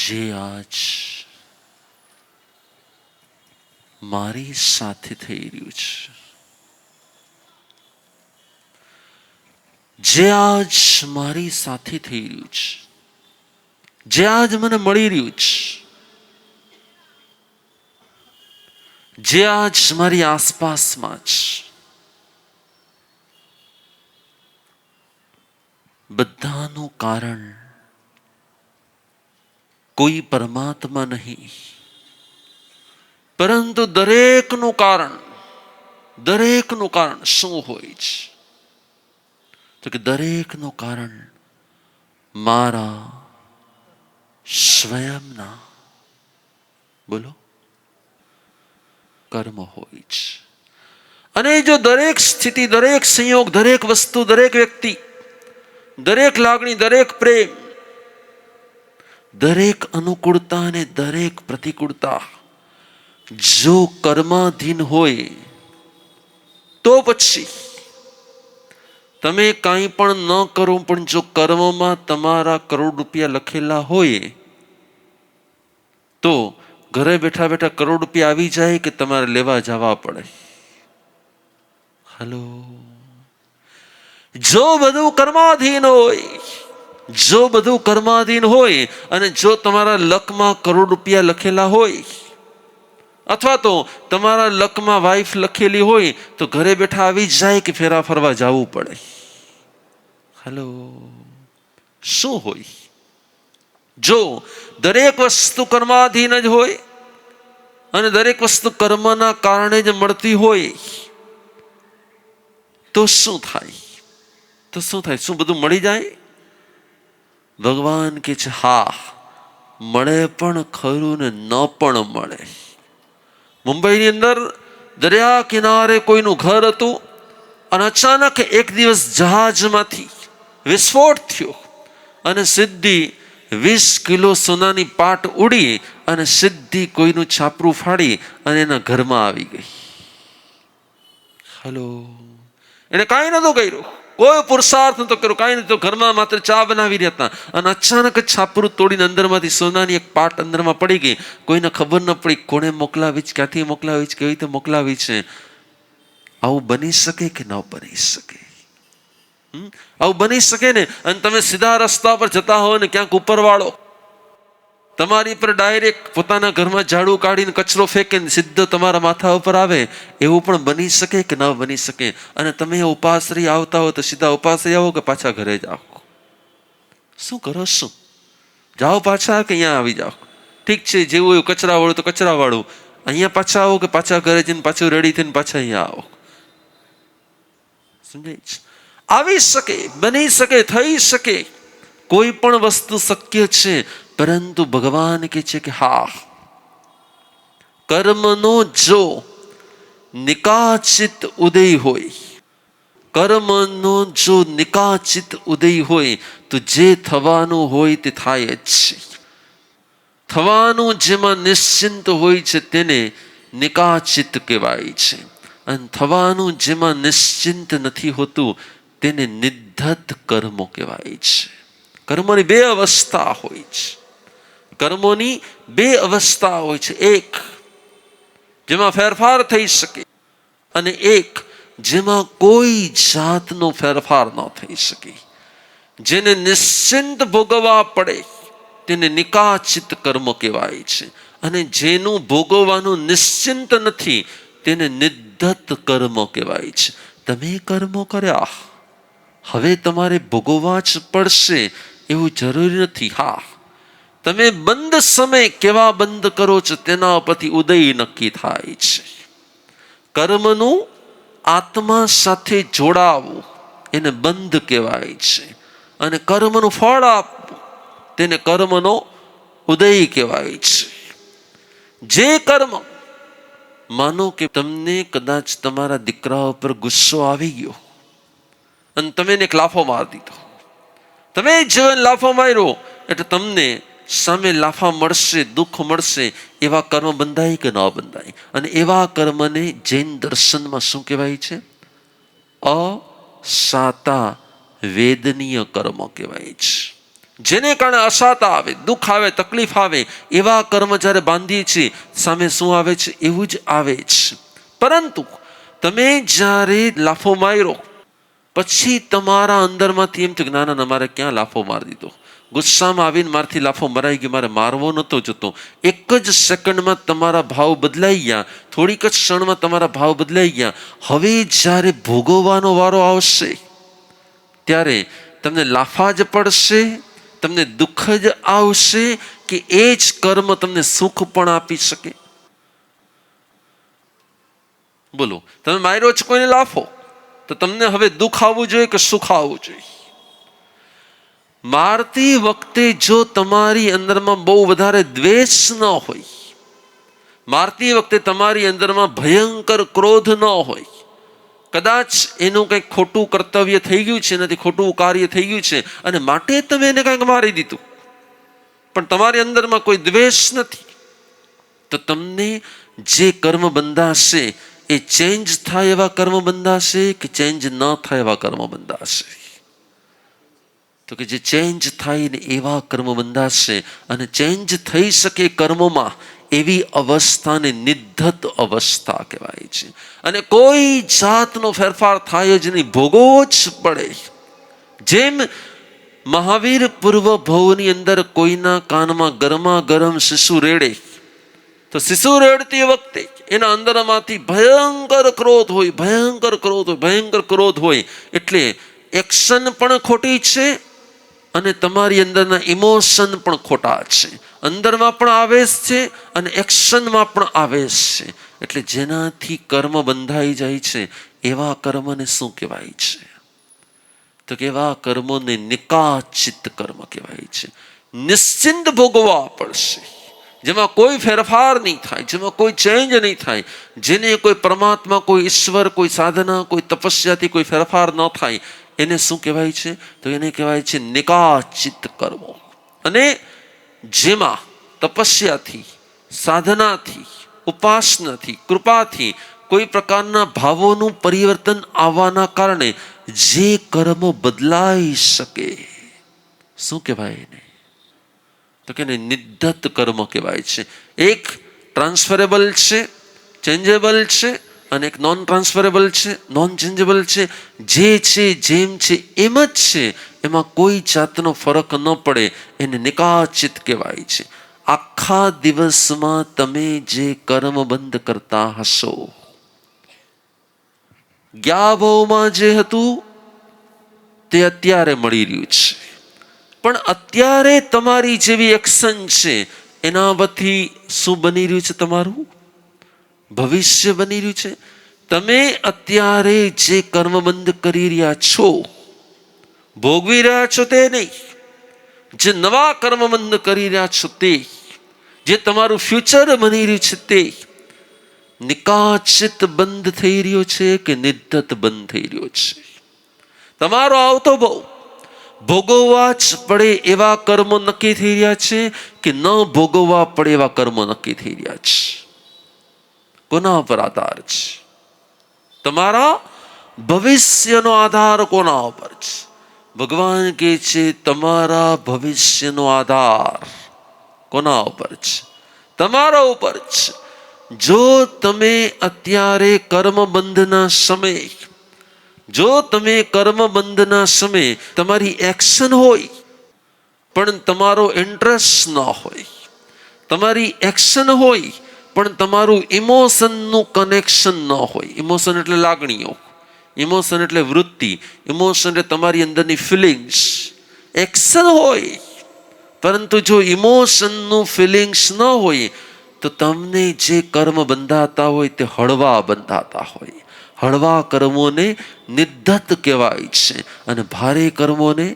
જે આજ મારી સાથે થઈ રહ્યું છે, જે આજ મારી સાથે થઈ રહ્યું છે, જે આજ મને મળી રહ્યું છે, જે આજ મારી આસપાસમાં છે, બધાનું કારણ કોઈ પરમાત્મા નહીં, પરંતુ દરેકનું કારણ શું હોય છે? તો કે દરેકનું કારણ મારા સ્વયંના બોલો કર્મ હોય છે. અને જો દરેક સ્થિતિ, દરેક સંયોગ, દરેક વસ્તુ, દરેક વ્યક્તિ, દરેક લાગણી, દરેક પ્રેમ, દરેક અનુકૂળતા અને દરેક પ્રતિકૂળતા જો કર્માધીન હોય તો પછી તમે કાંઈ પણ ન કરો, પણ જો કર્મમાં તમારા કરોડ રૂપિયા લખેલા હોય તો ઘરે બેઠા બેઠા કરોડ રૂપિયા આવી જાય કે તમારે લેવા જવા પડે? હલો, જો બધું કર્માધીન હોય અને જો તમારા લકમાં કરોડ રૂપિયા લખેલા હોય, અથવા તો તમારા લકમાં વાઈફ લખેલી હોય, તો ઘરે બેઠા આવી જાય કે ફેરા ફરવા જવું પડે? હલો, શું હોય? જો દરેક વસ્તુ કર્માધીન જ હોય અને દરેક વસ્તુ કર્મના કારણે જ મળતી હોય તો શું થાય? શું બધું મળી જાય? ભગવાન કે છે હા, મળે પણ ખરું ને ન પણ મળે. મુંબઈની અંદર દરિયા કિનારે કોઈનું ઘર હતું અને અચાનક એક દિવસ જહાજમાંથી વિસ્ફોટ થયો અને સીધી 20 કિલો સોનાની પાટ ઉડી અને સીધી કોઈનું છાપરું ફાડી અને એના ઘરમાં આવી ગઈ. હલો, એને કાંઈ નહોતું કર્યું, કોઈ પુરુષાર્થ નતો કર્યો, કાંઈ નતો, ઘરમાં માત્ર ચા બનાવી રહ્યા હતા અને અચાનક જ છાપરું તોડીને અંદરમાંથી સોનાની એક પાટ અંદરમાં પડી ગઈ. કોઈને ખબર ન પડી કોણે મોકલાવી છે, ક્યાંથી મોકલાવી છે, કેવી રીતે મોકલાવી છે. આવું બની શકે કે ન બની શકે? આવું બની શકે ને? અને તમે સીધા રસ્તા પર જતા હો ને ક્યાંક ઉપરવાળો તમારી પર ડાયરેક્ટ પોતાના ઘરમાં ઝાડુ કાઢીને કચરો ફેંકે ને સીધો તમારા માથા ઉપર આવે, એવું પણ બની શકે કે ન બની શકે? અને તમે ઉપાશ્રય આવતા હો તો સીધા ઉપાશ્રય આવો કે પાછા ઘરે જાઓ? શું કરો? શું જાઓ પાછા કે અહીંયા આવી જાઓ? ઠીક છે, જેવું એવું કચરા વાળું તો કચરા વાળું, અહીંયા પાછા આવો કે પાછા ઘરે જઈને પાછું રેડી થઈને પાછા અહીંયા આવો? સમજાય છે? આવી શકે, બની શકે, થઈ શકે, કોઈ પણ વસ્તુ શક્ય છે. પરંતુ ભગવાન કહે છે કે હા, કર્મનો જો નિકાચિત ઉદય હોય, કર્મનો જો નિકાચિત ઉદય હોય તો જે થવાનું હોય તે થાય જ છે. થવાનું જેમાં નિશ્ચિંત હોય છે તેને નિકાચિત કહેવાય છે, અને થવાનું જેમાં નિશ્ચિંત નથી હોતું તેને નિધદ્ધ કર્મો કહેવાય છે. કર્મોની બે અવસ્થા હોય છે. કર્મોની બે અવસ્થા હોય છે, એક જેમાં ફેરફાર થઈ શકે અને એક જેમાં કોઈ જાતનો ફેરફાર ન થઈ શકે. જેને નિશ્ચિંત ભોગવવા પડે તેને નિકાચિત કર્મ કહેવાય છે, અને જેનું ભોગવવાનું નિશ્ચિંત નથી તેને નિધદ્ધ કર્મ કહેવાય છે. તમે કર્મો કર્યા, હવે તમારે ભોગવવા જ પડશે એવું જરૂરી નથી. હા, તમે બંધ સમય કેવા બંધ કરો છો તેના પરથી ઉદય નક્કી થાય છે. કર્મનું આત્મા સાથે જોડાવું એને બંધ કહેવાય છે, અને કર્મનું ફળ આપવું તેને કર્મનો ઉદય કહેવાય છે. જે કર્મ, માનો કે તમને કદાચ તમારા દીકરા ઉપર ગુસ્સો આવી ગયો અને તમે એને એક લાફો મારી દીધો, તમે જીવન લાફો માર્યો એટલે તમને સામે લાફા મળશે, દુઃખ મળશે. એવા કર્મ બંધાય કે ન બંધાય? અને એવા કર્મને જૈન દર્શનમાં શું કહેવાય છે? અસાતા વેદનીય કર્મ કહેવાય છે. જેને કારણે અશાતા આવે, દુઃખ આવે, તકલીફ આવે, એવા કર્મ જ્યારે બાંધીએ છીએ સામે શું આવે છે? એવું જ આવે છે. પરંતુ તમે જ્યારે લાફો માર્યો પછી તમારા અંદરમાંથી એમ થયું કે ના ના, મારે ક્યાં લાફો મારી દીધો, ગુસ્સામાં આવીને મારથી લાફો મરાઈ ગયો, મારે મારવો નહોતો જતો. એક જ સેકન્ડમાં તમારા ભાવ બદલાઈ ગયા, થોડીક જ ક્ષણમાં તમારા ભાવ બદલાઈ ગયા. હવે જ્યારે ભોગવવાનો વારો આવશે ત્યારે તમને લાફા જ પડશે, તમને દુઃખ જ આવશે, કે એ જ કર્મ તમને સુખ પણ આપી શકે? બોલો, તમે માર્યો છો કોઈને લાફો, તો તમને હવે દુઃખ આવવું જોઈએ કે સુખ આવવું જોઈએ? મારતી વખતે જો તમારી અંદરમાં બહુ વધારે દ્વેષ ન હોય, મારતી વખતે તમારી અંદરમાં ભયંકર ક્રોધ ન હોય, કદાચ એનું કંઈક ખોટું કર્તવ્ય થઈ ગયું છે, એનાથી ખોટું કાર્ય થઈ ગયું છે અને માટે તમે એને કંઈક મારી દીધું, પણ તમારી અંદરમાં કોઈ દ્વેષ નથી, તો તમને જે કર્મ બંધાશે એ ચેન્જ થાય એવા કર્મ બંધાશે કે ચેન્જ ન થાય એવા કર્મ બંધાશે? તો કે જે ચેન્જ થાય ને એવા કર્મ બંધાશે. અને ચેન્જ થઈ શકે કર્મોમાં એવી અવસ્થાને નિધ્ધત અવસ્થા કહેવાય છે. અને કોઈ જાતનો ફેરફાર થાય જ નહીં, ભોગવવો જ પડે. જેમ મહાવીર પૂર્વ ભવની અંદર કોઈના કાનમાં ગરમા ગરમ શિશુ રેડે, તો શિશુ રેડતી વખતે એના અંદરમાંથી ભયંકર ક્રોધ હોય, ભયંકર ક્રોધ હોય, ભયંકર ક્રોધ હોય. એટલે એક્શન પણ ખોટી છે અને તમારી અંદરના ઇમોશન પણ ખોટા છે. અંદરમાં પણ આવેશ છે અને એક્શનમાં પણ આવેશ છે. એટલે જેનાથી કર્મ બંધાઈ જાય છે એવા કર્મને શું કહેવાય છે? તો કે એવા કર્મોને નિકાચિત કર્મ કહેવાય છે. નિશ્ચિંત ભોગવવા પડશે, જેમાં કોઈ ફેરફાર નહીં થાય, જેમાં કોઈ ચેન્જ નહીં થાય, જેને કોઈ પરમાત્મા, કોઈ ઈશ્વર, કોઈ સાધના, કોઈ તપસ્યાથી કોઈ ફેરફાર ન થાય, એને શું કહેવાય છે? તો એને કહેવાય છે નિકાચિત કર્મો. અને જેમાં તપસ્યાથી, સાધનાથી, ઉપાસનાથી, કૃપાથી કોઈ પ્રકારના ભાવોનું પરિવર્તન આવવાના કારણે જે કર્મ બદલાઈ શકે, શું કહેવાય એને? તો કે નિધ્ધત કર્મ કહેવાય છે. એક ટ્રાન્સફરેબલ છે, ચેન્જેબલ છે, અને એક નોન ટ્રાન્સફરેબલ છે, નોન ચેન્જેબલ છે. જે છે જેમ છે એમ જ છે, એમાં કોઈ જાતનો ફરક ન પડે, એને નિકાચિત કહેવાય છે. આખા દિવસમાં તમે જે કર્મ બંધ કરતા હશો, ગયા ભાવમાં જે હતું તે અત્યારે મળી રહ્યું છે, પણ અત્યારે તમારી જેવી એક્શન છે એના પરથી શું બની રહ્યું છે? તમારું ભવિષ્ય બની રહ્યું છે. તમે અત્યારે જે કર્મ બંધ કરી રહ્યા છો, ભોગવી રહ્યા છો તે નહીં, જે નવા કર્મ બંધ કરી રહ્યા છો તે, જે તમારું ફ્યુચર બની રહ્યું છે તે નિકાચિત બંધ થઈ રહ્યો છે કે નિધ્ધત બંધ થઈ રહ્યો છે? તમારો આવતો બહુ ભોગવવા જ પડે એવા કર્મો નક્કી થઈ રહ્યા છે કે ન ભોગવવા પડે એવા કર્મો નક્કી થઈ રહ્યા છે? કોના પર આધાર છે? તમારા ભવિષ્યનો આધાર કોના ઉપર છે? ભગવાન કહે છે તમારા ભવિષ્યનો આધાર કોના ઉપર છે? તમારા ઉપર છે. જો તમે અત્યારે કર્મબંધના સમયે, જો તમે કર્મબંધના સમયે તમારી એક્શન હોય પણ તમારો ઇન્ટરેસ્ટ ન હોય, તમારી એક્શન હોય પણ તમારું ઇમોશનનું કનેક્શન ન હોય. ઇમોશન એટલે લાગણીઓ, ઇમોશન એટલે વૃત્તિ, ઇમોશન એટલે તમારી અંદરની ફિલિંગ્સ. એક્શન હોય પરંતુ જો ઇમોશનનું ફિલિંગ્સ ન હોય તો તમને જે કર્મ બંધાતા હોય તે હળવા બંધાતા હોય. હળવા કર્મોને નિધ્ધત કહેવાય છે અને ભારે કર્મોને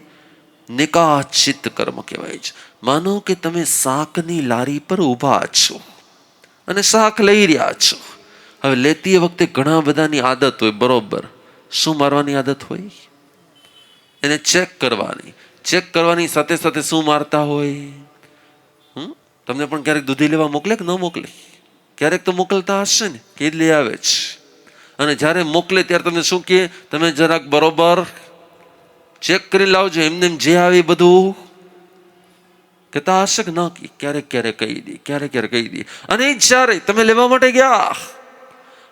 નિકાચિત કર્મ કહેવાય છે. માનો કે તમે શાકની લારી પર ઊભા છો અને શાક લઈ રહ્યા છો. હવે લેતી વખતે ઘણા બધાની આદત હોય, બરોબર. શું મારવાની આદત હોય? એને ચેક કરવાની. ચેક કરવાની સાથે સાથે શું મારતા હોય? તમને પણ ક્યારેક દૂધી લેવા મોકલે કે ન મોકલે? ક્યારેક તો મોકલતા હશે ને, કે જ લઈ આવે છે. અને જ્યારે મોકલે ત્યારે તમે શું કહે? તમે જરાક બરોબર ચેક કરી લાવજો, એમને જે આવે બધું કહેતા હશે કે ના, ક્યારેક ક્યારેક કહી દે, ક્યારેક ક્યારેક કહી દે. અને જ્યારે તમે લેવા માટે ગયા,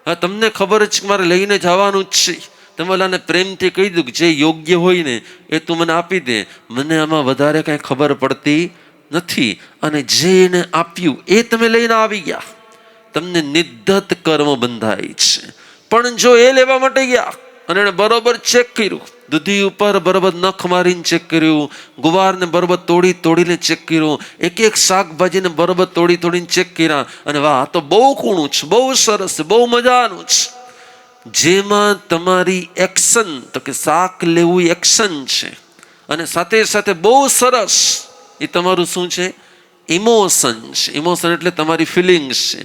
હા, તમને ખબર છે કે મારે લઈને જવાનું જ છે, તમે ઓલાને પ્રેમથી કહી દઉં કે જે યોગ્ય હોય ને એ તું મને આપી દે, મને આમાં વધારે કાંઈ ખબર પડતી નથી. અને જે એને આપ્યું એ તમે લઈને આવી ગયા, તમને નિર્ધત કર્મ બંધાય છે. પણ જો એ લેવા માટે ગયા અને એને બરોબર ચેક કર્યું, દૂધી ઉપર બરોબર નખ મારીને ચેક કર્યું, ગુવારને બરોબર તોડીને ચેક કર્યું, એક એક શાકભાજીને બરોબર તોડીને ચેક કર્યા, અને વાહ, આ તો બહુ કૂણું છે, બહુ સરસ છે, બહુ મજાનું છે. જેમાં તમારી એક્શન, તો કે શાક લેવું એક્શન છે, અને સાથે સાથે બહુ સરસ એ તમારું શું છે? ઇમોશન છે. ઇમોશન એટલે તમારી ફિલિંગ્સ છે.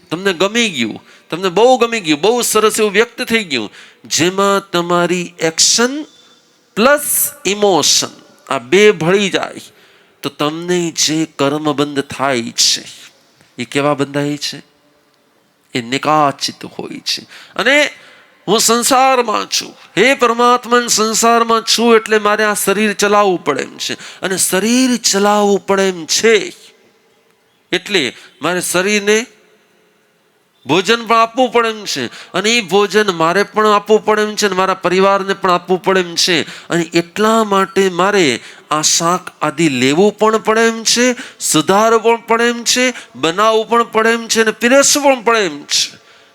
તમને ગમી ગયું, તમને બહુ ગમી ગયું, બહુ સરસ એવું વ્યક્ત થઈ ગયું. જેમાં તમારી એક્શન પ્લસ ઇમોશન આ બે ભળી જાય તો તમને જે કર્મ બંધ થાય છે એ કેવા બંધાય છે? એ નિકાચિત હોય છે. અને હું સંસારમાં છું, હે પરમાત્મા, સંસારમાં છું એટલે મારે આ શરીર ચલાવવું પડે એમ છે. અને શરીર ચલાવવું પડે એમ છે એટલે મારે શરીરને ભોજન પણ આપવું પડે એમ છે. અને એ ભોજન મારે પણ આપવું પડે એમ છે, અને મારા પરિવારને પણ આપવું પડે એમ છે. અને એટલા માટે મારે આ શાક આદિ લેવું પણ પડે એમ છે, સુધારવું પણ પડે એમ છે, બનાવવું પણ પડે એમ છે, અને પીરસવું પણ પડે એમ છે.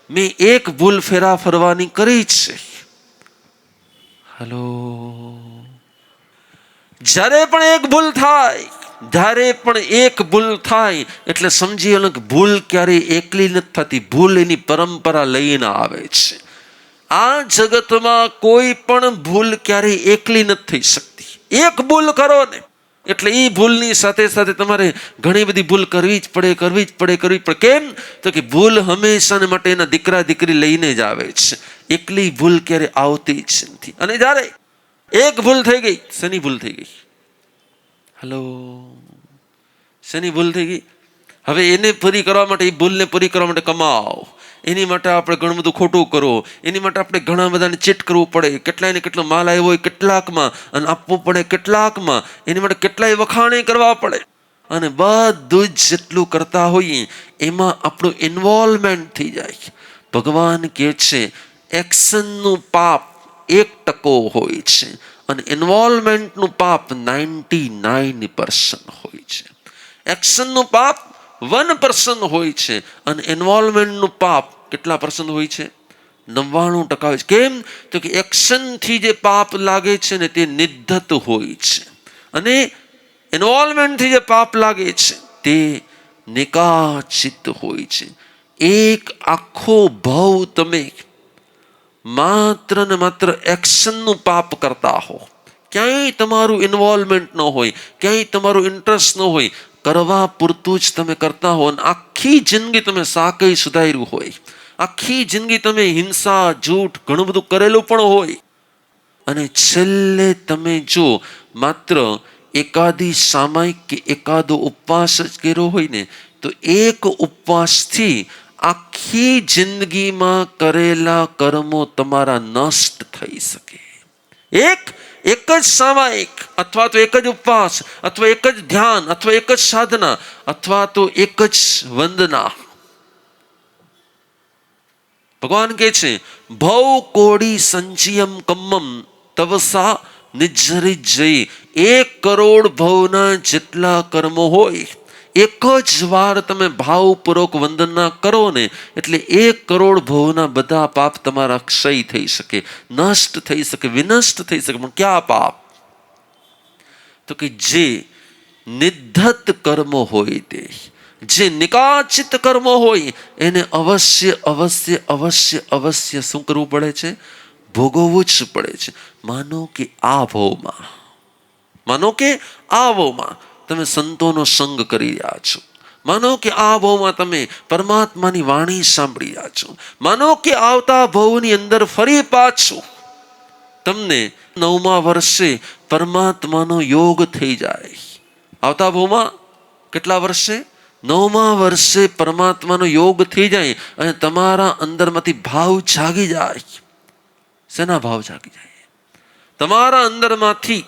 મેં એક ભૂલ ફરવાની કરી છે. હલો, જ્યારે પણ એક ભૂલ થાય, જ્યારે પણ એક ભૂલ થાય એટલે સમજી લો કે ભૂલ ક્યારેય એકલી નથી થતી, ભૂલ એની પરંપરા લઈને આવે છે. આ જગતમાં કોઈ પણ ભૂલ ક્યારેય એકલી નથી થઈ શકતી. એક ભૂલ કરો ને એટલે એ ભૂલની સાથે સાથે તમારે ઘણી બધી ભૂલ કરવી જ પડે. કેમ? તો કે ભૂલ હંમેશા માટે એના દીકરા દીકરી લઈને જ આવે છે, એકલી ભૂલ ક્યારે આવતી જ નથી. અને જ્યારે એક ભૂલ થઈ ગઈ, શેની ભૂલ થઈ ગઈ? હલો, શેની ભૂલ થઈ ગઈ? હવે એને પૂરી કરવા માટે, એ ભૂલને પૂરી કરવા માટે કમાઓ, એની માટે આપણે ઘણું બધું ખોટું કરો, એની માટે આપણે ઘણા બધાને ચીટ કરવું પડે, કેટલાયને કેટલો માલ આવ્યો હોય કેટલાકમાં અને આપવું પડે કેટલાકમાં, એની માટે કેટલાય વખાણે કરવા પડે. અને બધું જ જેટલું કરતા હોઈએ એમાં આપણું ઇન્વોલ્વમેન્ટ થઈ જાય. ભગવાન કહે છે એક્શનનું પાપ 1% હોય છે અને ઇન્વોલ્વમેન્ટનું પાપ 99% હોય છે. એક્શનનું પાપ 1% હોય છે અને ઇન્વોલ્વમેન્ટનું પાપ કેટલા % હોય છે? 99% હોય છે. કેમ? તો કે એક્શનથી જે પાપ લાગે છે ને તે નિર્ધત હોય છે, અને ઇન્વોલ્વમેન્ટથી જે પાપ લાગે છે તે નિકાચિત હોય છે. એક આખો ભાવ તમે માત્ર ને માત્ર એક્શનનું પાપ કરતા હો, ક્યાંય તમારું ઇન્વોલ્વમેન્ટ ન હોય, ક્યાંય તમારું ઇન્ટરેસ્ટ ન હોય, કરવા પૂરતું જ તમે કરતા હો, અને આખી જિંદગી તમે સાકઈ સુધાર્યું હોય, આખી જિંદગી તમે હિંસા જૂઠ ઘણું બધું કરેલું પણ હોય, અને છેલ્લે તમે જો માત્ર એકાદી સામાયિક કે એકાદો ઉપવાસ જ કર્યો હોય ને તો એક ઉપવાસથી આખી જિંદગીમાં કરેલા કર્મો તમારા નષ્ટ થઈ શકે. એક જ સામાયિક અથવા તો એક જ ઉપવાસ અથવા એક જ ધ્યાન અથવા એક જ સાધના અથવા તો એક જ વંદના. ભગવાન કહે છે ભવ કોડી સંચિયમ કમ્મમ તવસા નિજરી જઈ. 1 કરોડ ભવના જેટલા કર્મો હોય, એક જ વાર તમે ભાવપૂર્વક વંદના કરો ને એટલે 1 કરોડ ભવના બધા પાપ તમારા ક્ષય થઈ શકે, નષ્ટ થઈ શકે, વિનષ્ટ થઈ શકે. પણ ક્યાં પાપ? તો કે જે નિર્ધત કર્મ હોય, તે જે નિકાચિત કર્મ હોય એને અવશ્ય શું કરવું પડે છે? ભોગવવું જ પડે છે. માનો કે આ ભાવમાં તમે સંતોનો સંગ કરી રહ્યા છો, માનો કે આ ભાવમાં તમે પરમાત્માની વાણી સાંભળી રહ્યા છો, માનો કે આવતા ભાવની અંદર ફરી પાછું તમને 9મા વર્ષે પરમાત્માનો યોગ થઈ જાય. આવતા ભાવમાં કેટલા વર્ષે? 9મા વર્ષે પરમાત્માનો યોગ થઈ જાય અને તમારા અંદરમાંથી ભાવ જાગી જાય. શેના ભાવ જાગી જાય? તમારા અંદરમાંથી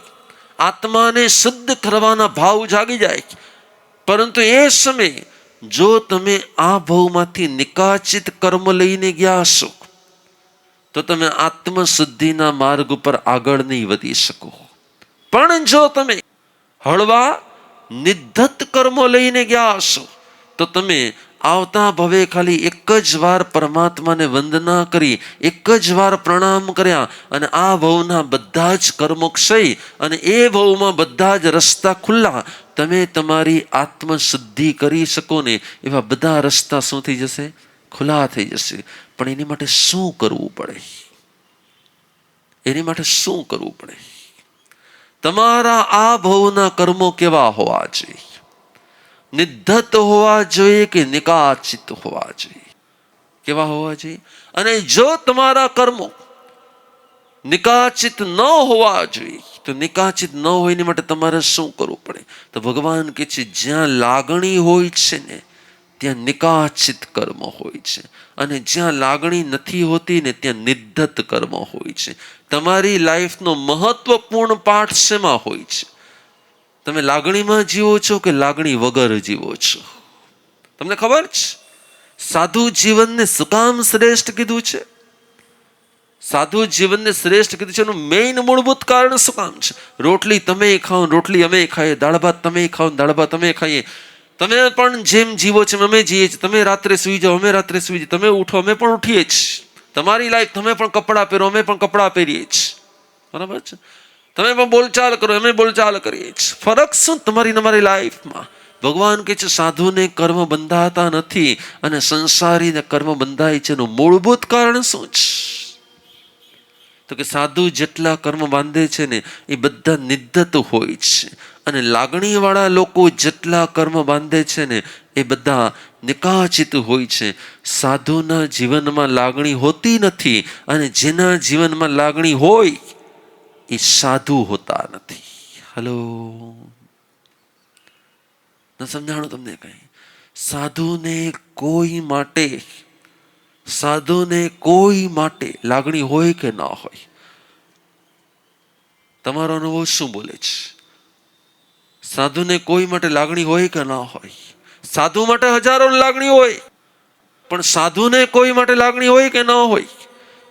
આત્માને શુદ્ધ કરવાના ભાવ જાગી જાય. પરંતુ એ સમયે જો તમે આ ભવમાંથી નિકાચિત કર્મ લઈને ગયા હશો તો તમે આત્મશુદ્ધિના માર્ગ ઉપર આગળ નહીં વધી શકો. પણ જો તમે હળવા નિધ્ધત કર્મો લઈને ગયા હશો તો તમે આવતા ભવે ખાલી એક જ વાર પરમાત્માને વંદના કરી, એક જ વાર પ્રણામ કર્યા અને આ ભવના બધા જ કર્મો ક્ષય અને એ ભવમાં બધા જ રસ્તા ખુલ્લા, તમે તમારી આત્મશુદ્ધિ કરી શકો ને એવા બધા રસ્તા શું થઈ જશે? ખુલ્લા થઈ જશે. પણ એની માટે શું કરવું પડે? એની માટે શું કરવું પડે? તમારા આ ભવના કર્મો કેવા હોવા જોઈએ? નિધ્ધત હોવા જોઈએ કે નિકાચિત હોવા જોઈએ? કેવા હોવા જોઈએ? અને જો તમારા કર્મો નિકાચિત ન હોવા જોઈએ તો નિકાચિત ન હોય એની માટે તમારે શું કરવું પડે? તો ભગવાન કહે છે જ્યાં લાગણી હોય છે ને ત્યાં નિકાચિત કર્મ હોય છે, અને જ્યાં લાગણી નથી હોતી ને ત્યાં નિધ્ધત કર્મ હોય છે. તમારી લાઈફનો મહત્વપૂર્ણ પાઠ શેમાં હોય છે? તમે લાગણીમાં જીવો છો કે લાગણી વગર જીવો છો? તમને ખબર છે સાધુ જીવનને શું કામ શ્રેષ્ઠ કીધું છે? સાધુ જીવનને શ્રેષ્ઠ કીધું છે એનું મેઇન મૂળભૂત કારણ શું કામ છે? રોટલી તમે ખાઓ, રોટલી અમે ખાઈએ, દાળ ભાત તમે ખાઓ, દાળ ભાત અમે ખાઈએ. તમે પણ જેમ જીવો છો અમે જીએ છીએ. તમે રાત્રે સુઈ જાઓ, અમે રાત્રે સુઈ જઈએ. તમે ઉઠો, અમે પણ ઉઠીએ છીએ. તમારી લાઈફ, તમે પણ કપડાં પહેરો, અમે પણ કપડાં પહેરીએ છીએ. બરાબર છે? તમે પણ બોલચાલ કરો, અમે બોલચાલ કરીએ છીએ. ફરક શું તમારી લાઈફમાં? ભગવાન કહે છે સાધુને કર્મ બંધાતા નથી અને સંસારીને કર્મ બંધાય છે. એનું મૂળભૂત કારણ શું છે? તો કે સાધુ જેટલા કર્મ બાંધે છે ને એ બધા નિધ્ધત હોય છે, અને લાગણીવાળા લોકો જેટલા કર્મ બાંધે છે ને એ બધા નિકાચિત હોય છે. સાધુના જીવનમાં લાગણી હોતી નથી, અને જેના જીવનમાં લાગણી હોય એ સાધુ હોતા નથી. હલો, ન સમજાણું તમને કઈ? સાધુને કોઈ માટે લાગણી હોય કે ના હોય? તમારો અનુભવ શું બોલે છે? સાધુને કોઈ માટે લાગણી હોય કે ના હોય? સાધુ માટે હજારો લાગણી હોય, પણ સાધુને કોઈ માટે લાગણી હોય કે ન હોય?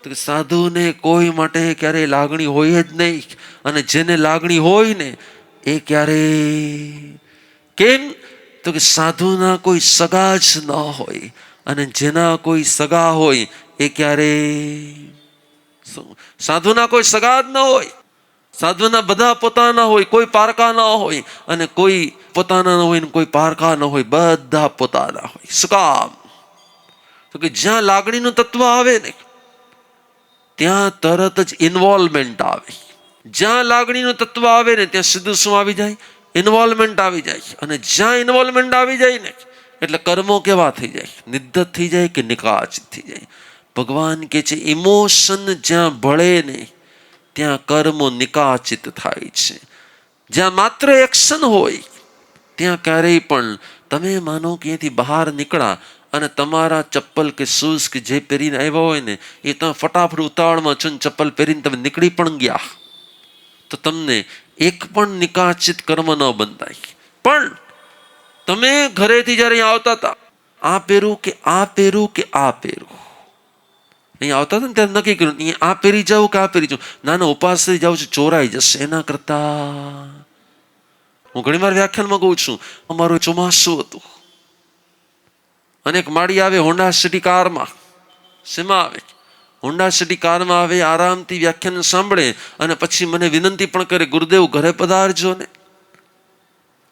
તો સાધુને કોઈ માટે ક્યારેય લાગણી હોય જ નહીં. અને જેને લાગણી હોય ને એ ક્યારે કેમ? તો કે સાધુના કોઈ સગા જ ન હોય, અને જેના કોઈ સગા હોય એ ક્યારે સાધુના કોઈ સગા જ ન હોય. સાધુના બધા પોતાના હોય, કોઈ પારકા ન હોય, અને કોઈ પોતાના ન હોય ને કોઈ પારકા ન હોય, બધા પોતાના હોય. શું કામ? તો કે જ્યાં લાગણીનું તત્વ આવે ને ત્યાં તરત જ ઇન્વોલ્વમેન્ટ આવે. જ્યાં લાગણીનું તત્વ આવે ને ત્યાં સીધું શું આવી જાય? ઇન્વોલ્વમેન્ટ આવી જાય. અને જ્યાં ઇન્વોલ્વમેન્ટ આવી જાય ને એટલે કર્મો કેવા થઈ જાય? નિધ્ધત થઈ જાય કે નિકાચિત થઈ જાય? ભગવાન કહે છે ઇમોશન જ્યાં ભળે ને ત્યાં કર્મો નિકાચિત થાય છે. જ્યાં માત્ર એક્શન હોય ત્યાં ક્યારેય પણ તમે માનો કે અહીંથી બહાર નીકળ્યા અને તમારા ચપ્પલ કે શૂઝ કે જે પહેરીને આવ્યા હોય ને એ તમે ફટાફટ ઉતાવળમાં છો ને ચપ્પલ પહેરીને તમે નીકળી પણ ગયા તો તમને એક પણ નિકાચિત કર્મ ન બંધાય. પણ તમે ઘરેથી જ્યારે આવતા હતા, આ પહેરું કે આ પહેરું કે આ પહેરું, અહીંયા આવતા હતા ને ત્યારે નક્કી કર્યું અહીંયા આ પહેરી જાઉં કે આ પહેરી જાઉં. નાના ઉપાસ થઈ જાઉં છું, ચોરાઈ જશે. એના કરતા હું ઘણી વાર વ્યાખ્યાનમાં કહું છું, અમારું ચોમાસું હતું અને એક માળી આવે હોન્ડા સિટી કારમાં. શેમાં આવે? હોન્ડા સિટી કારમાં આવે. આરામથી વ્યાખ્યાન સાંભળે અને પછી મને વિનંતી પણ કરે ગુરુદેવ ઘરે પધારજો ને,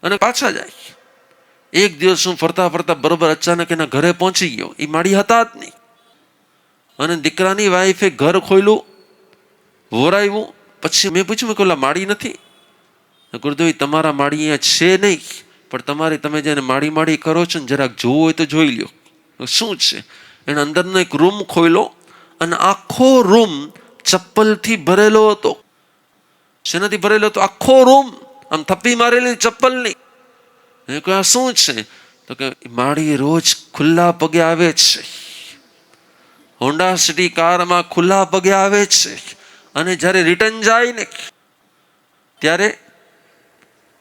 અને પાછા જાય. એક દિવસ હું ફરતા ફરતા બરોબર અચાનક એના ઘરે પહોંચી ગયો. એ માળી હતા જ નહીં, અને દીકરાની વાઈફે ઘર ખોલ્યું, વોરાવ્યું. પછી મેં પૂછ્યું કે ઓલા માળી નથી? ગુરુદેવ તમારા માળી અહીંયા છે નહીં, પણ તમે જેને માળી કરો છો ને જરાક જોવું હોય તો જોઈ લ્યો. શું છે? એને અંદરનો એક રૂમ ખોલ્યો અને આખો રૂમ ચપ્પલથી ભરેલો હતો. શેનાથી ભરેલો હતો? આખો રૂમ આમ થપ્પી મારેલી ચપ્પલ નહીં. આ શું છે? તો કે માળી રોજ ખુલ્લા પગે આવે છે, હોન્ડા સિટી કારમાં ખુલ્લા પગે આવે છે, અને જ્યારે રિટર્ન જાય ને ત્યારે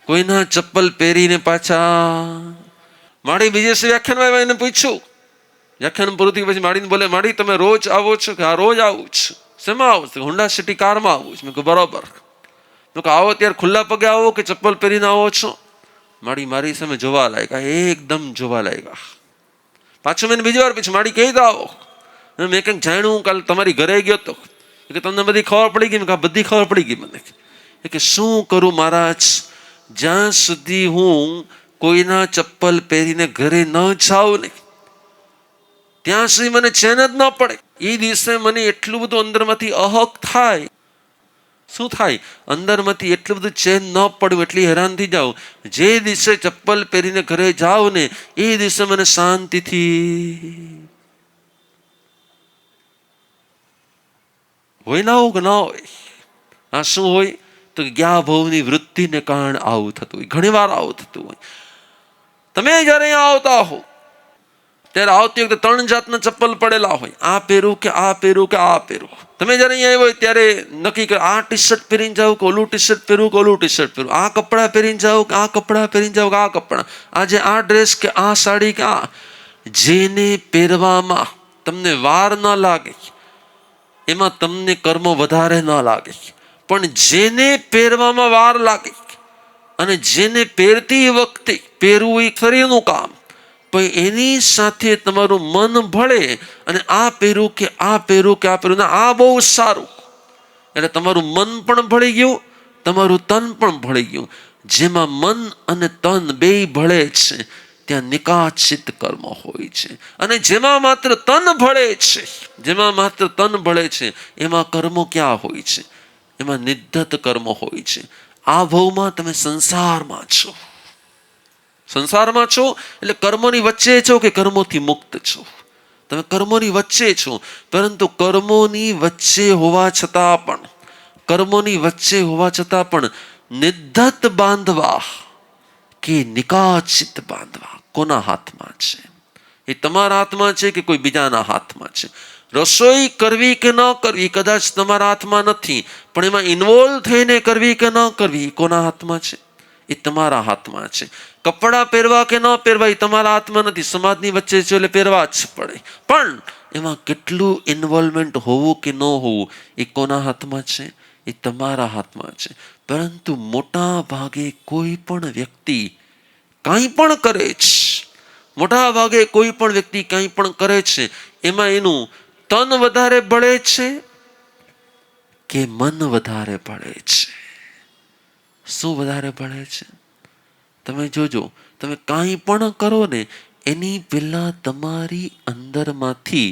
કોઈના ચપ્પલ પહેરીને પાછા. માડી બીજે વ્યાખ્યાનમાં એને પૂછ્યું, વ્યાખ્યાન પૂરું થયું પછી માડીને બોલે, માડી તમે રોજ આવો છો? કે હા રોજ આવું છું. શેમાં આવું છું? હોન્ડા સિટી કારમાં આવું છું. મેં કહ્યું બરોબર. મેં કહું આવો ત્યારે ખુલ્લા પગે આવો કે ચપ્પલ પહેરીને આવો છો? માડી મારી સામે જોવા લાગ્યા, એકદમ જોવા લાગ્યા. પાછું મેં બીજી વાર પૂછ્યું, માડી કઈ તો આવો? મેં કંઈક જાણ્યું, કાલે તમારી ઘરે ગયો તો કે તમને બધી ખબર પડી ગઈ? મેં બધી ખબર પડી ગઈ મને. કે શું કરું મહારાજ, જ્યાં સુધી હું કોઈના ચપ્પલ પહેરીને ઘરે ન જાઉં ને ત્યાં સુધી મને ચેન જ ન પડે. એ દિવસે મને એટલું બધું અંદરમાંથી અહક થાય. શું થાય? અંદરમાંથી એટલું બધું ચેન ન પડ્યું, એટલી હેરાન થઈ જાઉં. જે દિવસે ચપ્પલ પહેરીને ઘરે જાવ ને એ દિવસે મને શાંતિથી હોય ના હોય કે ના હોય. આ શું હોય? તો જ્ઞા ભવની વૃત્તિને કારણે આવું થતું હોય. ઘણી વાર આવું થતું હોય. તમે જયારે અહીંયા આવતા હો ત્યારે આવતી વખતે 3 જાતના ચપ્પલ પડેલા હોય. આ પહેરું કે આ પહેરું કે આ પહેરું. તમે જયારે અહીંયા આવ્યો ત્યારે નક્કી કરો, આ ટી શર્ટ પહેરીને જાવ કે ઓલું ટી શર્ટ પહેરું કે ઓલું ટી શર્ટ પહેરું. આ કપડાં પહેરીને જાવ કે આ કપડાં પહેરીને જાવ કે આ કપડાં. આજે આ ડ્રેસ કે આ સાડી કે આ. જેને પહેરવામાં તમને વાર ન લાગે એમાં તમને કર્મ વધારે ન લાગે. પણ જેને પહેરવામાં વાર લાગે અને જેને પહેરતી વખતે પહેરવું એ શરીરનું કામ, પણ એની સાથે તમારું મન ભળે અને આ પહેરું કે આ પહેરું કે આ પહેરું, આ બહુ સારું. એટલે તમારું મન પણ ભળી ગયું, તમારું તન પણ ભળી ગયું. જેમાં મન અને તન બે ભળે છે ત્યાં નિકાચિત કર્મ હોય છે. અને જેમાં માત્ર તન ભળે છે, જેમાં માત્ર તન ભળે છે એમાં કર્મો ક્યાં હોય છે? એમાં નિધ્ધત કર્મ હોય છે. આ ભાવમાં તમે સંસારમાં છો. સંસારમાં છો એટલે કર્મોની વચ્ચે છો કે કર્મોથી મુક્ત છો? તમે કર્મોની વચ્ચે છો. પરંતુ કર્મોની વચ્ચે હોવા છતાં પણ નિધ્ધત બાંધવા કે નિકાચિત બાંધવા કોના હાથમાં છે? એ તમારા હાથમાં છે કે કોઈ બીજાના હાથમાં છે? રસોઈ કરવી કે ન કરવી કદાચ તમારા હાથમાં નથી, પણ એમાં ઇન્વોલ્વ થઈને કરવી કે ન કરવી કોના હાથમાં છે? એ તમારા હાથમાં છે. કપડાં પહેરવા કે ન પહેરવા એ તમારા હાથમાં નથી, સમાજની વચ્ચે છે એટલે પહેરવા જ પડે. પણ એમાં કેટલું ઇન્વોલ્વમેન્ટ હોવું કે ન હોવું એ કોના હાથમાં છે? એ તમારા હાથમાં છે. પરંતુ મોટા ભાગે કોઈ પણ વ્યક્તિ કાંઈ પણ કરે છે, મોટા ભાગે કોઈ પણ વ્યક્તિ કાંઈ પણ કરે છે એમાં એનું તન વધારે બળે છે કે મન વધારે બળે છે? શું વધારે બળે છે? તમે જોજો, તમે કાંઈ પણ કરો ને એની પહેલા તમારી અંદરમાંથી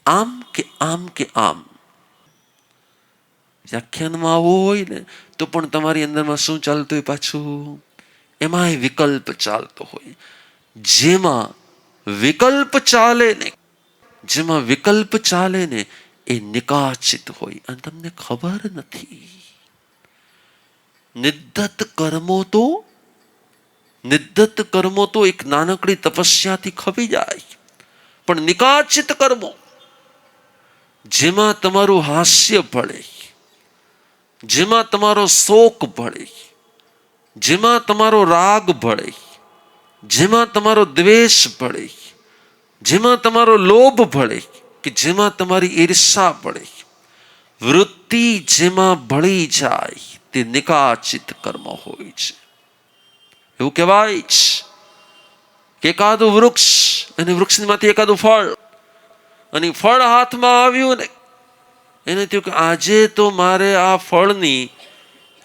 આમ કે આમ કે આમ. વ્યાખ્યાનમાં આવવું હોય ને તો પણ તમારી અંદરમાં શું ચાલતું હોય? પાછું એમાંય વિકલ્પ ચાલતો હોય. જેમાં વિકલ્પ ચાલે ને એ નિકાચિત હોય અને તમને ખબર નથી. નિધ્ધત કર્મો તો એક નાનકડી તપસ્યાથી ખપી જાય. પણ નિકાચિત કર્મો જેમાં તમારું હાસ્ય ભળે, જેમાં તમારો શોક ભળે, જેમાં તમારો રાગ ભળે, જેમાં તમારો દ્વેષ ભળે, જેમાં તમારો લોભ ભળે કે જેમાં તમારી ઈર્ષા ભળે, વૃત્તિ જેમાં ભળી જાય તે નિકાચિત કર્મ હોય છે. એવું કહેવાય છે કે એકાદું વૃક્ષ અને વૃક્ષમાંથી એકાદું ફળ, અને ફળ હાથમાં આવ્યું ને એને થયું કે આજે તો મારે આ ફળની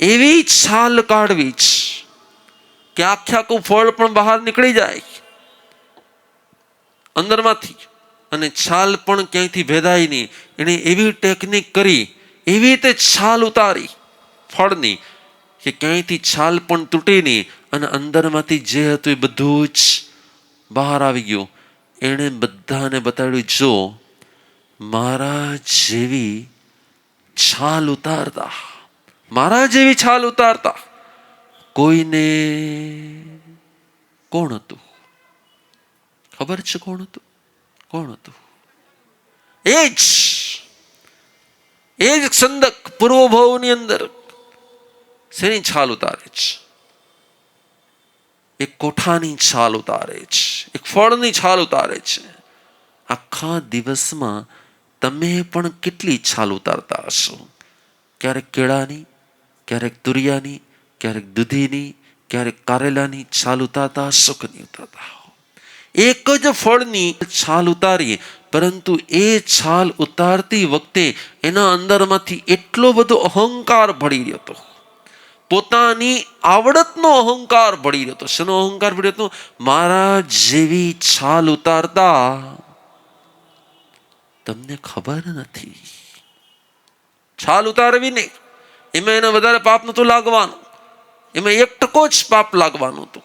એવી છાલ કાઢવી છે કે આખું ફળ પણ બહાર નીકળી જાય અંદરમાંથી, અને છાલ પણ ક્યાંયથી ભેદાય નહીં. એને એવી ટેકનિક કરી, એવી રીતે છાલ ઉતારી ફળની કે ક્યાંયથી છાલ પણ તૂટી નહીં અને અંદરમાંથી જે હતું એ બધું જ બહાર આવી ગયું. એણે બધાને બતાડ્યું, જો મારા જેવી છાલ ઉતારતા કોઈને કોણ હતું? ખબર છે કોણ હતું? એ જ સંદક પૂર્વ ભાવની અંદર શેની છાલ ઉતારે છે? એક કોઠાની છાલ ઉતારે છે, એક ફળની છાલ ઉતારે છે. આખા દિવસમાં તમે પણ કેટલી છાલ ઉતારતા હશો? ક્યારેક કેળાની, ક્યારેક તુરિયાની, ક્યારેક દૂધીની, ક્યારેક કારેલાની છાલ ઉતારતા હશો કે નહીં ઉતારતા? એક જ ફળની છાલ ઉતારીએ, પરંતુ એ છાલ ઉતારતી વખતે એના અંદરમાંથી એટલો બધો અહંકાર ભળી રહ્યો હતો, પોતાની આવડતનો અહંકાર ભળી રહ્યો હતો. શેનો અહંકાર ભળી રહ્યો હતો? મારા જેવી છાલ ઉતારતા તમને ખબર નથી. છાલ ઉતારવી નહીં, એમાં એને વધારે પાપ નતું લાગવાનું, એમાં 1% જ પાપ લાગવાનું હતું,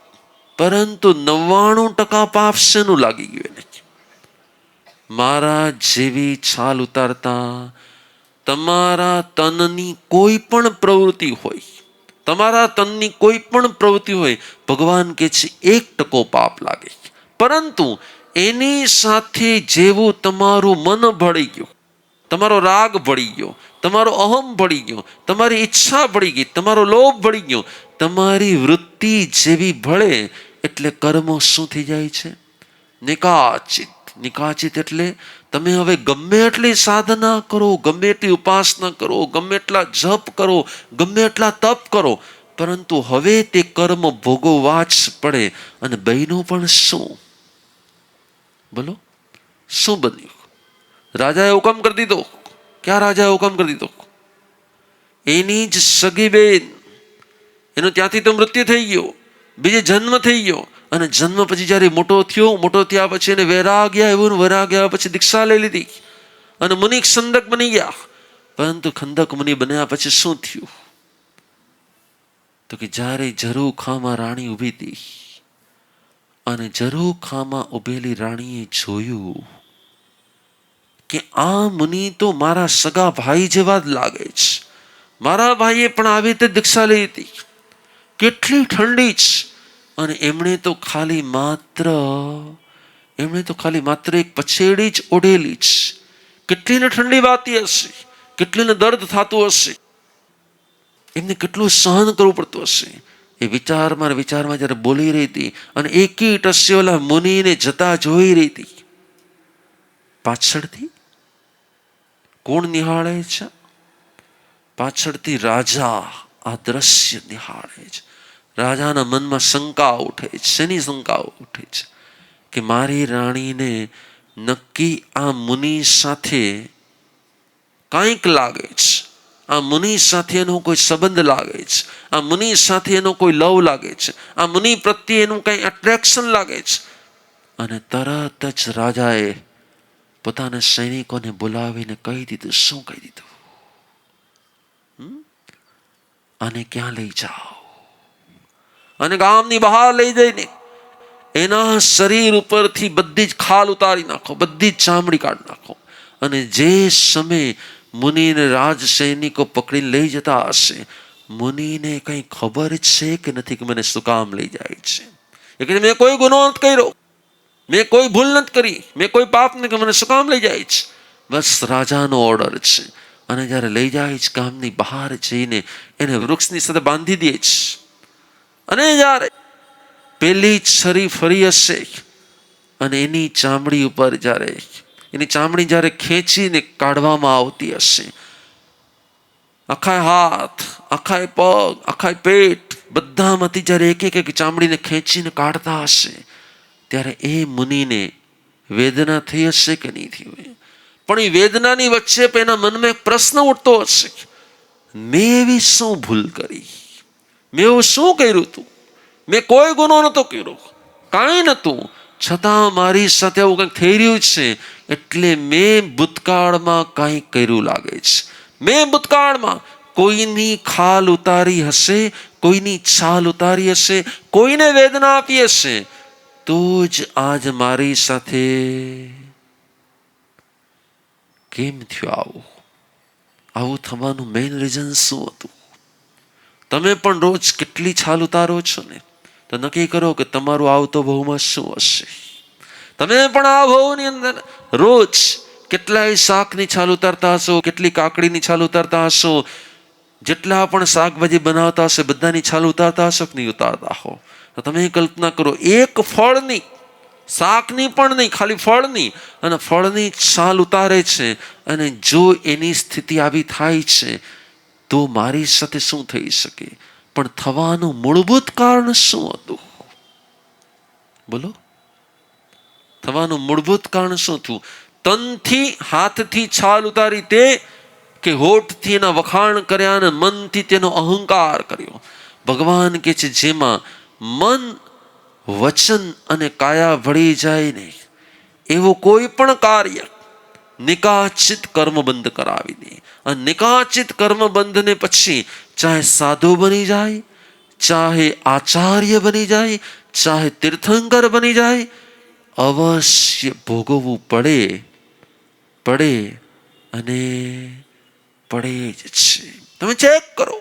પરંતુ 99% પાપ શેનું લાગી ગયું એને? મારા જેવી છાલ ઉતારતા તમારા તનની કોઈ પણ પ્રવૃત્તિ હોય, તમારા તનની કોઈ પણ પ્રવૃત્તિ હોય, ભગવાન કહે છે 1% પાપ લાગે. પરંતુ એની સાથે જેવું તમારું મન ભળી ગયું, તમારો રાગ ભળી ગયો, તમારો અહમ ભળી ગયો, તમારી ઈચ્છા ભળી ગઈ, તમારો લોભ ભળી ગયો, તમારી વૃત્તિ જેવી ભળે એટલે કર્મો શું થઈ જાય છે? નિકાચિત. નિકાચિત એટલે તમે હવે ગમે એટલી સાધના કરો, ગમે એટલી ઉપાસના કરો, ગમે એટલા જપ કરો, ગમે એટલા તપ કરો, પરંતુ હવે તે કર્મ ભોગવવા જ પડે. અને બહેનો પણ શું? બોલો, શું બન્યું? રાજાએ હુકમ કરી દીધો. ક્યાં રાજાએ હુકમ કરી દીધો? એની જ સગી બેન, એનું ત્યાંથી તો મૃત્યુ થઈ ગયો, બીજે જન્મ થઈ ગયો. અને જન્મ પછી જ્યારે મોટો થયો, મોટો થયા પછી એને વૈરાગ્ય આવ્યું, વૈરાગ્ય આવ્યા પછી દીક્ષા લઈ લીધી અને મુનિ ખંદક બની ગયા. પરંતુ ખંદક મુનિ બન્યા પછી શું થયું? તો કે જ્યારે ઝરૂખામાં રાણી ઊભી હતી અને ઝરૂખામાં ઊભેલી રાણીએ જોયું કે આ મુનિ તો મારા સગા ભાઈ જેવા જ લાગે છે. મારા ભાઈએ પણ આવી રીતે દીક્ષા લઈ હતી, કેટલી ઠંડી છે. અને એમણે તો ખાલી માત્ર એક પછેડી જ ઓઢેલી છે. કેટલીને ઠંડી વાતી હશે, કેટલીને દર્દ થતું હશે, એમને કેટલું સહન કરવું પડતું હશે. એ વિચારમાં જ્યારે બોલી રહી હતી અને એકી ટસ્સે ઓલા મુનિને જતા જોઈ રહી હતી, પાછળથી કોણ નિહાળે છે? પાછળથી રાજા આ દ્રશ્ય નિહાળે છે. રાજાના મનમાં શંકા ઉઠે છે. શેની શંકા ઉઠે છે? કે મારી રાણીને નક્કી આ મુનિ સાથે કંઈક લાગે છે, આ મુનિ સાથે એનો કોઈ સંબંધ લાગે છે, આ મુનિ સાથે એનો કોઈ લવ લાગે છે, આ મુનિ પ્રત્યે એનું કંઈ એટ્રેક્શન લાગે છે. અને તરત જ રાજાએ પોતાના સૈનિકોને બોલાવીને કહી દીધું. શું કહી દીધું? આને ક્યાં લઈ જાઓ અને ગામની બહાર લઈ જઈને એના શરીર ઉપરથી બધી જ ખાલ ઉતારી નાખો, બધી જ ચામડી કાઢી નાખો. અને જે સમયે મુનિને રાજ સૈનિકો પકડીને લઈ જતા હશે, મુનિને કઈ ખબર છે કે નથી કે મને શું કામ લઈ જાય છે? એટલે મેં કોઈ ગુનો નથી કર્યો, મેં કોઈ ભૂલ નથી કરી, મેં કોઈ પાપ નથી, મને શું કામ લઈ જાય છે? બસ રાજાનો ઓર્ડર છે. અને જ્યારે લઈ જાય છે ગામની બહાર જઈને એને વૃક્ષની સાથે બાંધી દે છે. અને જ્યારે પેલી છરી ફરી હશે અને એની ચામડી ઉપર જ્યારે ખેંચીને કાઢવામાં આવતી હશે, આખા હાથ, આખા પગ, આખા પેટ બધામાંથી જ્યારે એક ચામડીને ખેંચીને કાઢતા હશે, ત્યારે એ મુનિને વેદના થઈ હશે કે નહીં થઈ હોય? પણ એ વેદનાની વચ્ચે એના મનમાં એક પ્રશ્ન ઉઠતો હશે, મેં એવી શું ભૂલ કરી? મેં એવું શું કર્યું હતું? મેં કોઈ ગુનો નતો કર્યો, કાંઈ નતું, છતાં મારી સાથે એવું કંઈક થઈ રહ્યું છે. એટલે મેં ભૂતકાળમાં કંઈક કર્યું લાગે છે. મેં ભૂતકાળમાં કોઈની ખાલ ઉતારી હશે, કોઈની છાલ ઉતારી હશે, કોઈને વેદના આપી હશે, તો જ આજ મારી સાથે કેમ થયું? આવું થવાનું મેઇન રીઝન શું હતું? તમે પણ રોજ કેટલી છાલ ઉતારો છો ને, તો નક્કી કરો કે તમારું આવતો ભવમાં શું હશે. તમે પણ આ ભવની અંદર રોજ કેટલાય શાકની છાલ ઉતારતા હશો, કેટલી કાકડીની છાલ ઉતારતા હશો, જેટલા પણ શાકભાજી બનાવતા હશે બધાની છાલ ઉતારતા હશો કે નહીં ઉતારતા હો? તો તમે કલ્પના કરો, એક ફળની, શાકની પણ નહીં, ખાલી ફળની, અને ફળની છાલ ઉતારે છે, અને જો એની સ્થિતિ આવી થાય છે તો મારી સાથે શું થઈ શકે? પણ થવાનું મૂળભૂત કારણ શું હતું? બોલો, થવાનું મૂળભૂત કારણ શું થયું? તનથી, હાથથી છાલ ઉતારી તે, કે હોઠથી એના વખાણ કર્યા અને મનથી તેનો અહંકાર કર્યો? ભગવાન કે છે જેમાં મન, વચન અને કાયા ભળી જાય ને એવું કોઈ પણ કાર્ય નિકાચિત કર્મબંધ કરાવી દે. અને નિકાચિત કર્મબંધને પછી ચાહે સાધુ બની જાય, ચાહે આચાર્ય બની જાય, ચાહે તીર્થંકર બની જાય, અવશ્ય ભોગવવું પડે અને પડે જ છે. તમે ચેક કરો,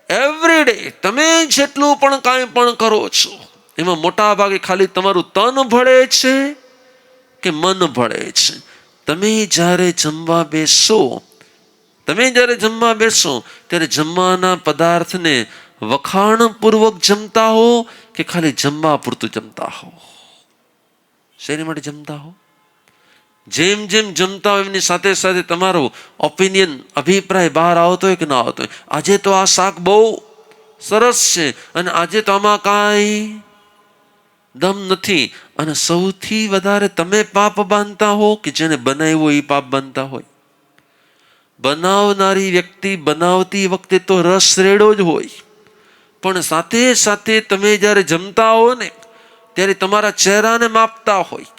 એવરી ડે તમે જેટલું પણ કાંઈ પણ કરો છો એમાં મોટા ભાગે ખાલી તમારું તન ભળે છે કે મન ભળે છે? તમે જ્યારે જમવા બેસો ત્યારે જમવાના પદાર્થને વખાણપૂર્વક જમતા હો કે ખાલી જમવા પૂરતું જમતા હો? શેની માટે જમતા હો? જેમ જેમ જમતા હોય એમની સાથે સાથે તમારો ઓપિનિયન, અભિપ્રાય બહાર આવતો હોય કે ના આવતો હોય? આજે તો આ શાક બહુ સરસ છે અને આજે તો આમાં કાંઈ દમ નથી. અને સૌથી વધારે તમે પાપ બાંધતા હો કે જેને બનાવ્યો એ પાપ બાંધતા હોય? બનાવનારી વ્યક્તિ બનાવતી વખતે તો રસ રેડો જ હોય, પણ સાથે સાથે તમે જ્યારે જમતા હો ને ત્યારે તમારા ચહેરાને માપતા હોય.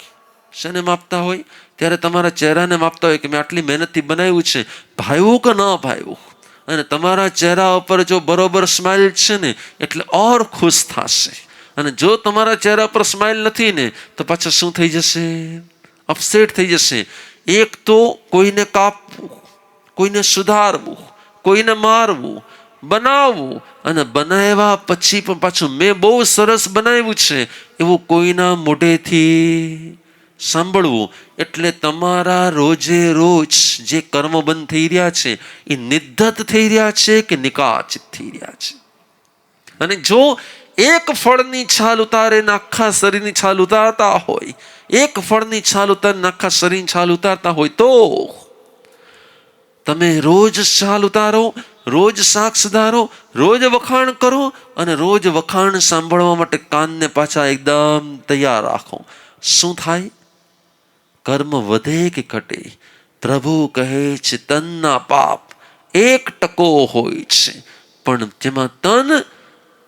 શેને માપતા હોય? ત્યારે તમારા ચહેરાને માપતા હોય કે મેં આટલી મહેનતથી બનાવ્યું છે, ભાવ્યું કે ન ભાવ્યું? અને તમારા ચહેરા ઉપર જો બરોબર સ્માઇલ છે ને એટલે ઓર ખુશ થશે, અને જો તમારા ચહેરા પર સ્માઇલ નથી ને તો પાછા શું થઈ જશે? અપસેટ થઈ જશે. એક તો કોઈને કાપવું, કોઈને સુધારવું, કોઈને મારવું, બનાવવું, અને બનાવ્યા પછી પણ પાછું મેં બહુ સરસ બનાવ્યું છે એવું કોઈના મોઢેથી સાંભળવું. એટલે તમારા રોજે રોજ જે કર્મબંધ થઈ રહ્યા છે એ નિદ્દત થઈ રહ્યા છે કે નિકાચિત થઈ રહ્યા છે? અને જો એક ફળની છાલ ઉતારે આખા શરીરની છાલ ઉતારતા હોય, એક ફળની છાલ ઉતારીને આખા શરીરની છાલ ઉતારતા હોય, તો તમે રોજ છાલ ઉતારો, રોજ શાક સુધારો, રોજ વખાણ કરો, અને રોજ વખાણ સાંભળવા માટે કાનને પાછા એકદમ તૈયાર રાખો. શું થાય? કર્મ વધે કે ઘટે? પ્રભુ કહે છે તનના પાપ 1% હોય છે, પણ જેમાં તન,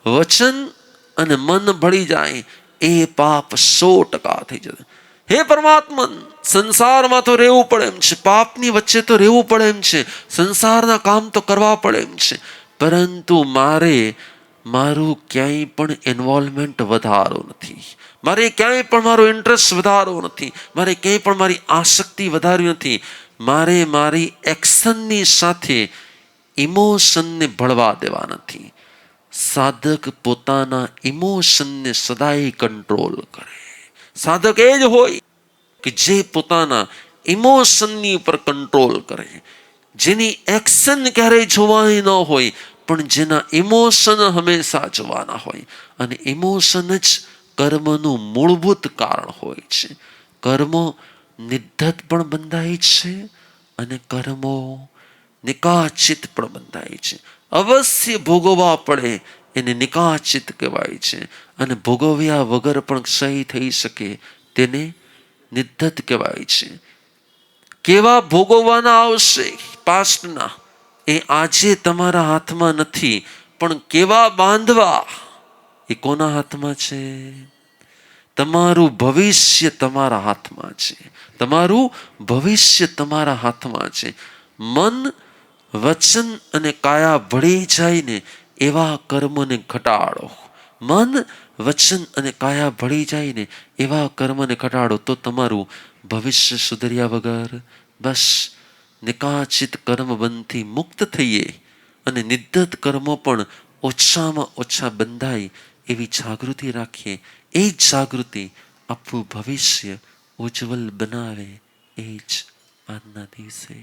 વચન અને મન ભળી જાય એ પાપ 100% થઈ જશે. હે પરમાત્મન, સંસારમાં તો રહેવું પડે એમ છે, પાપની વચ્ચે તો રહેવું પડે એમ છે, સંસારના કામ તો કરવા પડે એમ છે, પરંતુ મારું ક્યાંય પણ ઇન્વોલ્વમેન્ટ વધારો નથી, મારે ક્યાંય પણ મારો ઇન્ટરેસ્ટ વધારવો નથી, મારે ક્યાંય પણ મારી આસક્તિ વધારવી નથી. મારે મારી એક્શનની સાથે ઇમોશનને ભળવા દેવા નથી. સાધક પોતાના ઇમોશનને સદાય કંટ્રોલ કરે. સાધક એ જ હોય કે જે પોતાના ઇમોશનની ઉપર કંટ્રોલ કરે, જેની એક્શન ક્યારેય જોવાની ન હોય પણ જેના ઇમોશન હંમેશા જોવાના હોય. અને ઇમોશન જ કર્મનું મૂળભૂત કારણ હોય છે. કર્મો નિદ્દત પણ બંધાય છે અને કર્મો નિકાચિત પણ બંધાય છે. અવશ્ય ભોગવવા પડે એને નિકાચિત કહેવાય છે, અને ભોગવ્યા વગર પણ ક્ષય થઈ શકે તેને નિદ્દત કહેવાય છે. કેવા ભોગવવાના આવશે પાસ્ટના એ આજે તમારા હાથમાં નથી, પણ કેવા બાંધવા એ કોના હાથમાં છે? તમારું ભવિષ્ય તમારા હાથમાં છે. તમારું ભવિષ્ય તમારા હાથમાં છે. મન, વચન અને કાયા ભળી જાય ને એવા કર્મને ઘટાડો. મન, વચન અને કાયા ભળી જાય ને એવા કર્મને ઘટાડો, તો તમારું ભવિષ્ય સુધર્યા વગર બસ નિકાચિત કર્મબંધથી મુક્ત થઈએ અને નિદ્દત કર્મો પણ ઓછામાં ઓછા બંધાય એવી જાગૃતિ રાખીએ. એ જ જાગૃતિ આપણું ભવિષ્ય ઉજ્જવલ બનાવે. એ જ આજના દિવસે